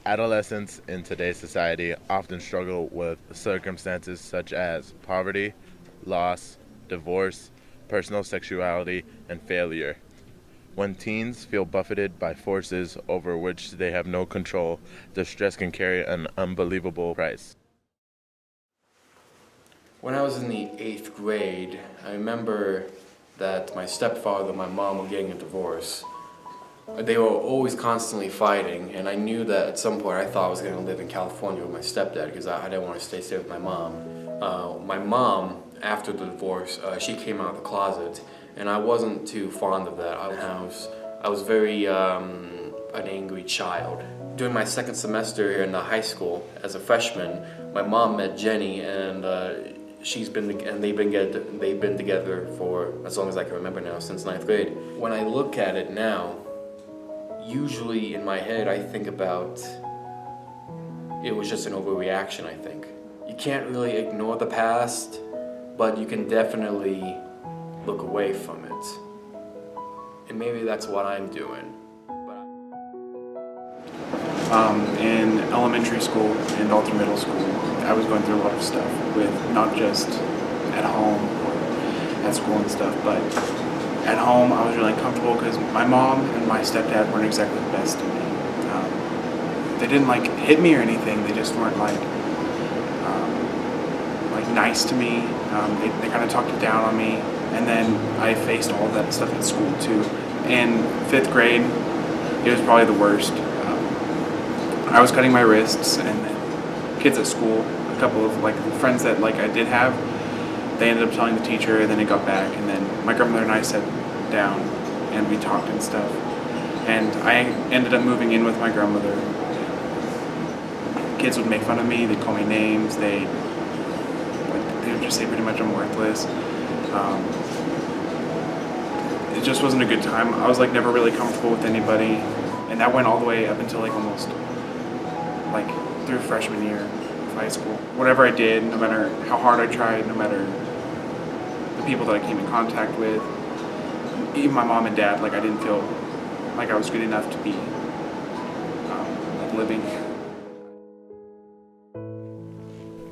Adolescents in today's society often struggle with circumstances such as poverty, loss, divorce, personal sexuality, and failure. When teens feel buffeted by forces over which they have no control, their stress can carry an unbelievable price. When I was in the 8th grade, I remember that my stepfather and my mom were getting a divorce. They were always constantly fighting, and I knew that at some point I thought I was going to live in California with my stepdad because I didn't want to stay with my mom. My mom, after the divorce, she came out of the closet, and I wasn't too fond of that. I was very an angry child. During my second semester here in the high school as a freshman, my mom met Jenny, and they've been together for as long as I can remember now, since 9th grade. When I look at it now, usually in my head I think about it was just an overreaction, I think. You can't really ignore the past, but you can definitely look away from it. And maybe that's what I'm doing. In elementary school and all through middle school, I was going through a lot of stuff with not just at home or at school and stuff, but at home I was really uncomfortable because my mom and my stepdad weren't exactly the best to me. They didn't hit me or anything, they just weren't nice to me. They kind of talked down on me, and then I faced all that stuff at school too. In 5th grade, it was probably the worst. I was cutting my wrists, and then kids at school, a couple of friends that I did have, they ended up telling the teacher, and then it got back, and then my grandmother and I sat down and we talked and stuff. And I ended up moving in with my grandmother. Kids would make fun of me, they'd call me names, they would just say pretty much I'm worthless. It just wasn't a good time. I was never really comfortable with anybody, and that went all the way up until almost through freshman year of high school. Whatever I did, no matter how hard I tried, no matter the people that I came in contact with, even my mom and dad, I didn't feel like I was good enough to be living.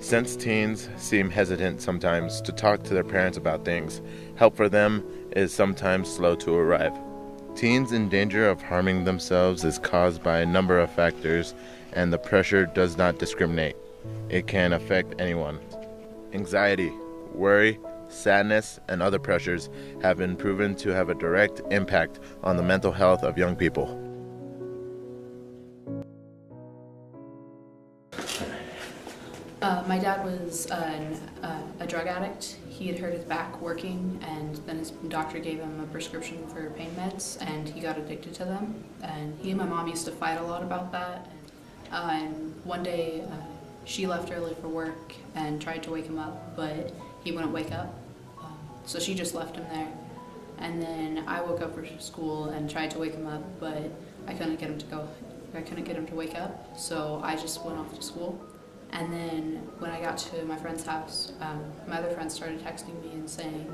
Since teens seem hesitant sometimes to talk to their parents about things, help for them is sometimes slow to arrive. Teens in danger of harming themselves is caused by a number of factors, and the pressure does not discriminate. It can affect anyone. Anxiety, worry, sadness, and other pressures have been proven to have a direct impact on the mental health of young people. My dad was a drug addict. He had hurt his back working, and then his doctor gave him a prescription for pain meds, and he got addicted to them. And he and my mom used to fight a lot about that. And one day, she left early for work and tried to wake him up, but he wouldn't wake up. So she just left him there. And then I woke up for school and tried to wake him up, but I couldn't get him to go. I couldn't get him to wake up, so I just went off to school. And then when I got to my friend's house, my other friends started texting me and saying,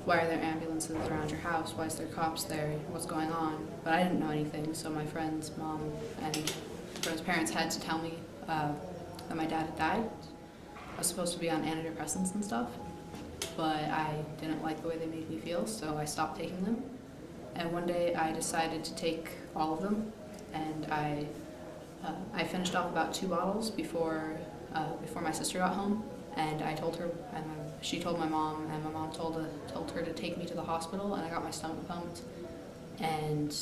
why are there ambulances around your house? Why is there cops there? What's going on? But I didn't know anything, so my friend's mom and my friend's parents had to tell me that my dad had died. I was supposed to be on antidepressants and stuff, but I didn't like the way they made me feel, so I stopped taking them. And one day I decided to take all of them, and I finished off about 2 bottles before my sister got home, and I told her, and she told my mom, and my mom told her to take me to the hospital, and I got my stomach pumped, and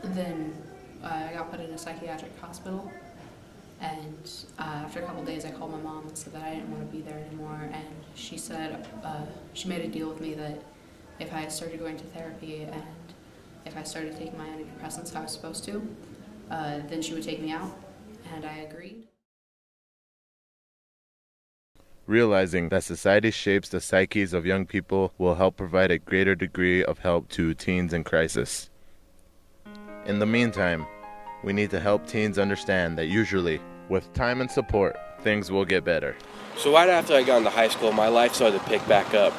then I got put in a psychiatric hospital. And after a couple days, I called my mom and said that I didn't want to be there anymore, and she said she made a deal with me that if I started going to therapy and if I started taking my antidepressants how I was supposed to, then she would take me out, and I agreed. Realizing that society shapes the psyches of young people will help provide a greater degree of help to teens in crisis. In the meantime, we need to help teens understand that usually, with time and support, things will get better. So right after I got into high school, my life started to pick back up.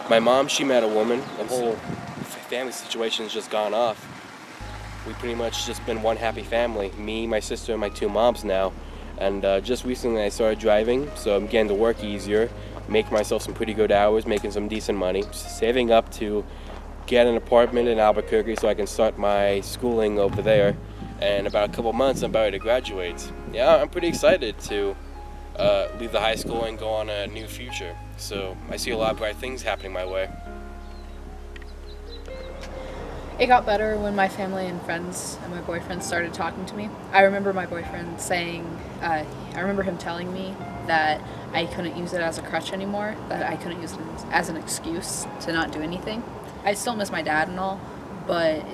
My mom, she met a woman, and the whole family situation's just gone off. we pretty much just been one happy family. Me, my sister, and my 2 moms now. And just recently I started driving, so I'm getting to work easier, making myself some pretty good hours, making some decent money, saving up to get an apartment in Albuquerque so I can start my schooling over there. And about a couple months, I'm about to graduate. Yeah, I'm pretty excited to leave the high school and go on a new future. So I see a lot of bright things happening my way. It got better when my family and friends and my boyfriend started talking to me. I remember my boyfriend saying, I remember him telling me that I couldn't use it as a crutch anymore, that I couldn't use it as an excuse to not do anything. I still miss my dad and all, but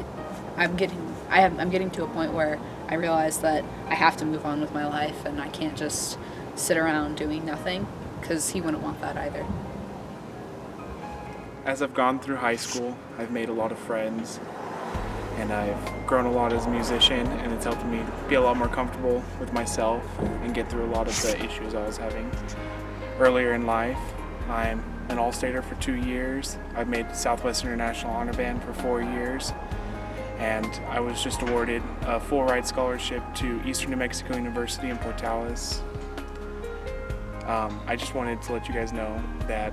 I'm getting to a point where I realize that I have to move on with my life and I can't just sit around doing nothing, because he wouldn't want that either. As I've gone through high school, I've made a lot of friends, and I've grown a lot as a musician, and it's helped me be a lot more comfortable with myself and get through a lot of the issues I was having earlier in life. I'm an all-stater for 2 years. I've made Southwest International Honor Band for 4 years, and I was just awarded a full ride scholarship to Eastern New Mexico University in Portales. I just wanted to let you guys know that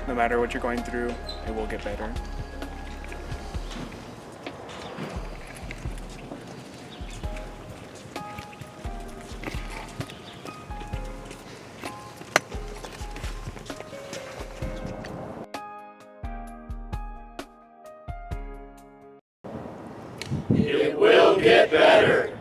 no matter what you're going through, it will get better. It will get better.